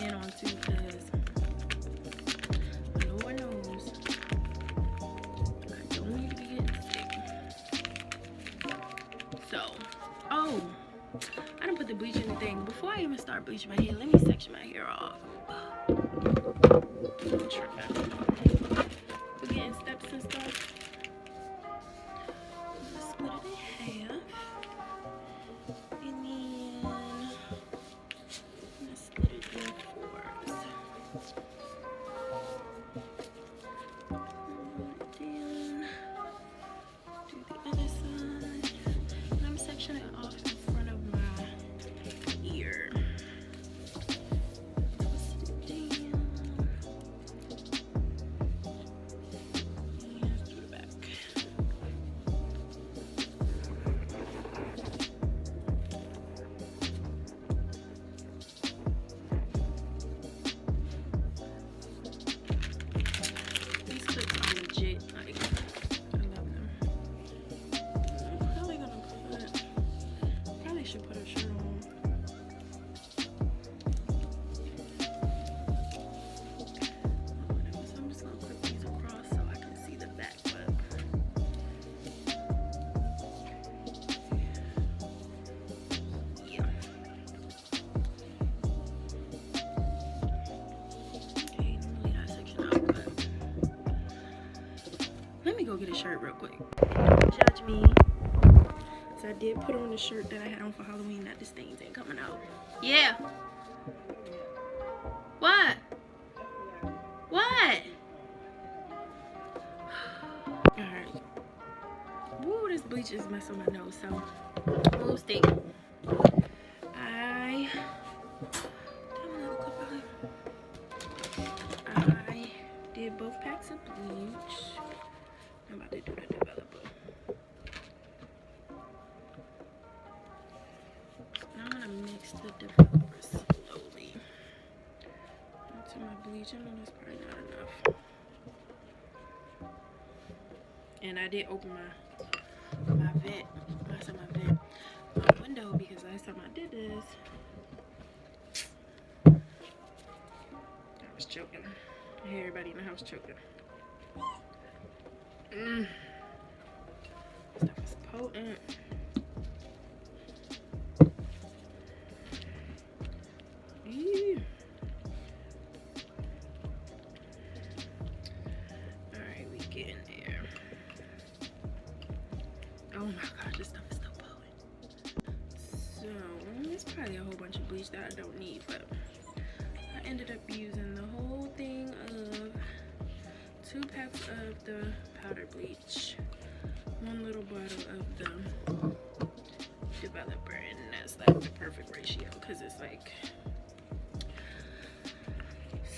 pan on too, because Lord knows I don't need to be getting sick. So, oh, I done put the bleach in the thing. Before I even start bleaching my hair, let me section my hair off. I'm tripping. We're getting steps and stuff. Let's split it in half. And then I'm gonna split it in fours. Down. Do the other side. And I'm sectioning it off in front of my ear. Twist it down. And do the back. These clips are legit. Like, I love them. I'm probably gonna probably should put a shirt on. Whatever. So I'm just gonna clip these across so I can see the back. But yeah. Okay, I'm gonna leave that section out. But let me go get a shirt real quick. Don't judge me. So I did put on the shirt that I had on for Halloween that the stains ain't coming out. Yeah. What? What? Alright. Woo, this bleach is messing with my nose, so we'll stay. I did both packs of bleach. I'm about to do the developer. Now I'm gonna mix the developer slowly into my bleach. I know that's probably not enough. And I did open my vent, my window, because last time I did this, I was choking. I hear everybody in the house choking. Stuff is potent. Alright, we get in there. Oh my god, this stuff is so potent. So, there's probably a whole bunch of bleach that I don't need, but I ended up using the whole thing of 2 packs of the powder bleach, 1 little bottle of the developer, and that's like the perfect ratio, because it's like,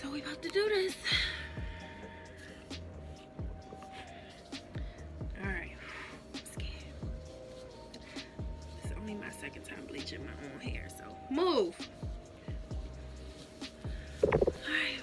so we about to do this. Alright, I'm scared. It's only my second time bleaching my own hair, so move. Alright.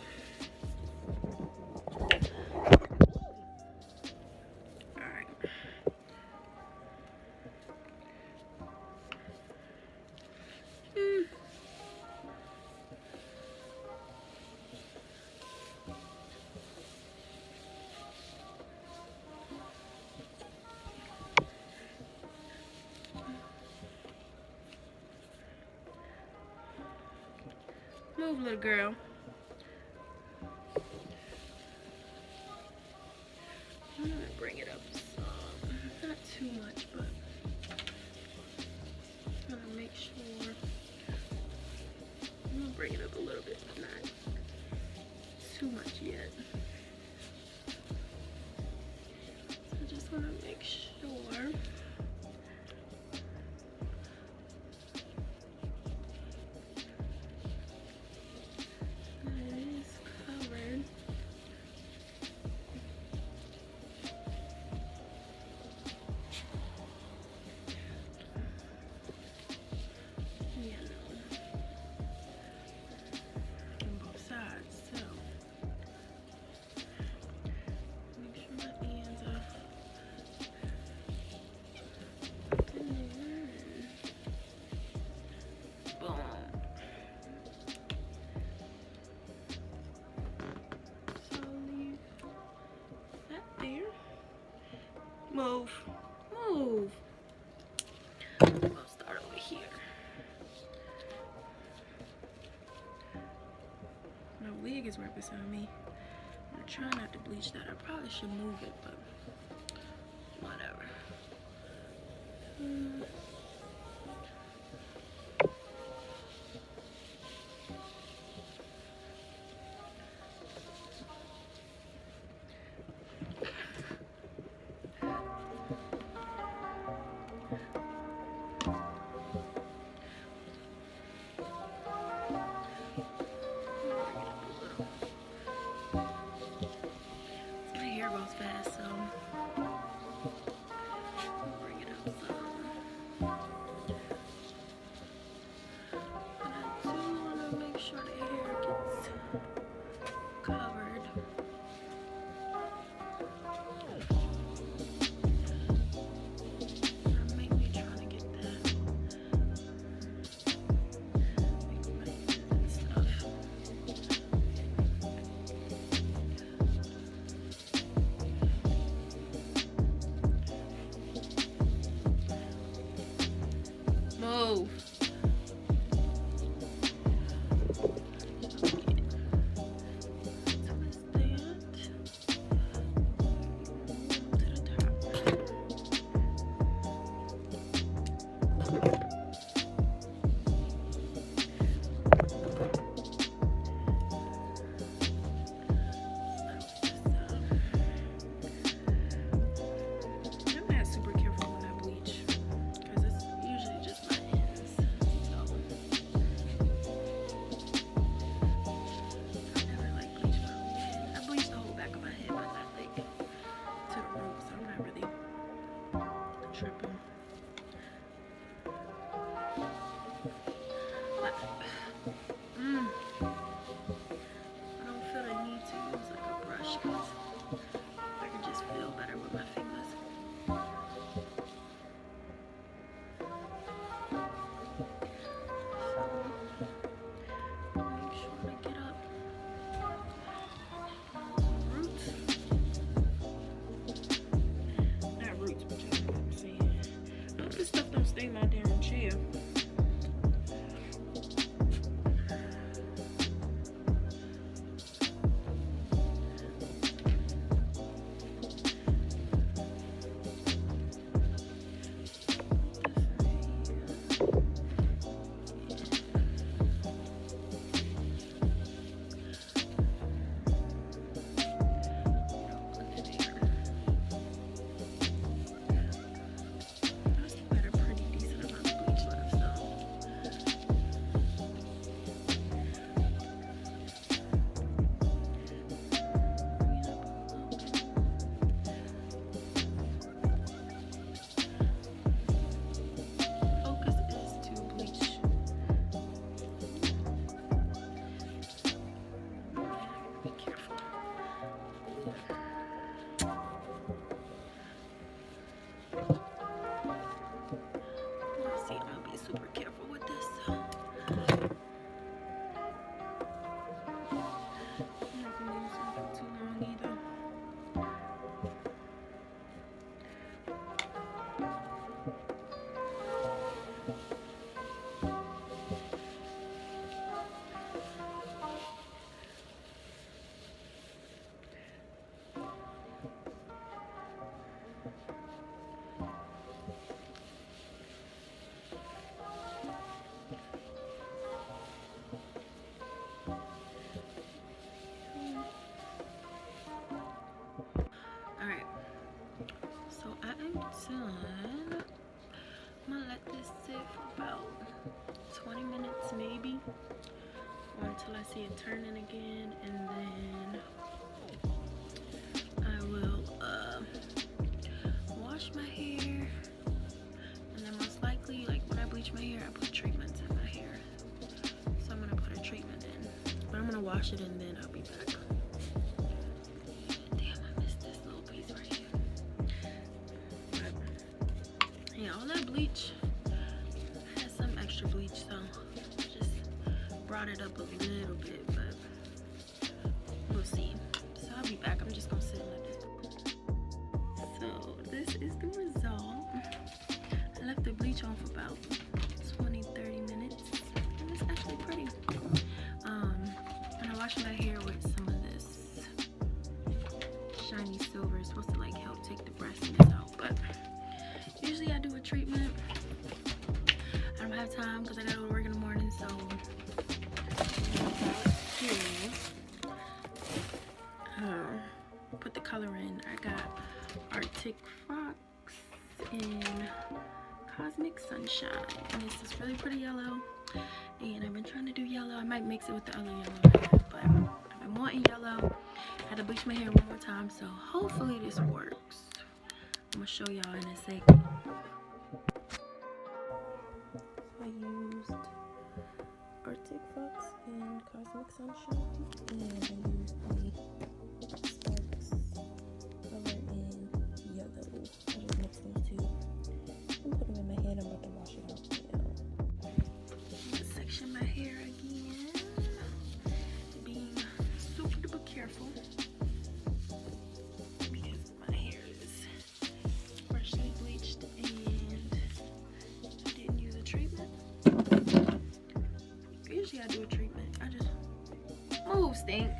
Move, little girl. I'm gonna bring it up some, not too much, but I'm gonna make sure. I'm gonna bring it up a little bit, but not too much yet. So I just wanna make sure. Move. Move. I'll start over here. My wig is right beside me. I'm trying not to bleach that. I probably should move it, but whatever. My hair goes fast, so bring it up some. And I do want to make sure the hair gets covered. I'm mainly trying to get that and stuff. Move. I'm not super careful when I bleach because it's usually just my ends. So I never like bleach my whole head. I bleach the whole back of my head, but not like to the roots. So I'm not really tripping. But, I don't feel the need to use like a brush because I can just feel better with my fingers. So make sure to get up roots. Not roots, but you know what I'm saying. I hope this stuff don't stay in my damn chair. Super careful with this. I'm not gonna use it for too long either. Alright, so I am done. I'm gonna let this sit for about 20 minutes maybe, or until I see it turning again, and then I will wash my hair, and then most likely, like when I bleach my hair, I put treatments in my hair. So I'm gonna put a treatment in, but I'm gonna wash it and then I'll be back. Yeah, all that bleach has some extra bleach, so I just brought it up a little bit, but we'll see. So I'll be back. I'm just gonna sit and let this. So this is the result. I left the bleach on for about 20-30 minutes, and it's actually pretty. And I washed my hair with some of this shiny silver. It's supposed to like help take the brassiness out, but usually I do a treatment. I don't have time because I gotta go to work in the morning, so put the color in. I got Arctic Fox in Cosmic Sunshine, and this is really pretty yellow, and I've been trying to do yellow. I might mix it with the other yellow I have, but I've been wanting yellow. I had to bleach my hair one more time, so hopefully this works. I'm gonna show y'all in a second. So I used Arctic Fox and Cosmic Sunshine, and I used the Sparks color in yellow. I just mixed those two and put them in my head. I'm about to wash it out now. Section my hair again, being super duper careful because my hair is freshly bleached and I didn't use a treatment. Usually I do a treatment. I just move, stink.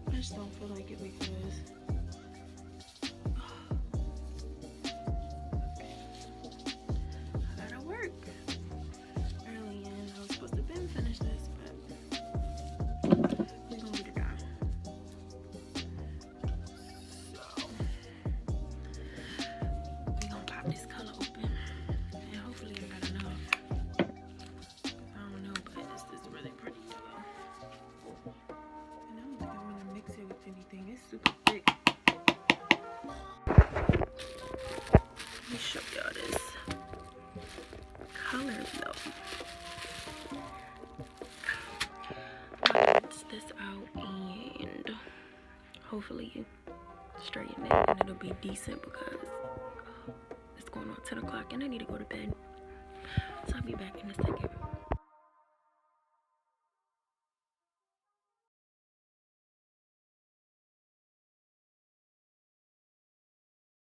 I just don't feel like it because I gotta work early, and I was supposed to have finish this, but we're gonna get it done. So we're gonna pop this color open, and hopefully I got enough. I don't know, but this is really pretty yellow. And I don't think I'm gonna mix it with anything. It's super thick. Let me show y'all this color though. I'll rinse this out and hopefully straighten it, and it'll be decent because it's going on 10 o'clock and I need to go to bed. So I'll be back in a second.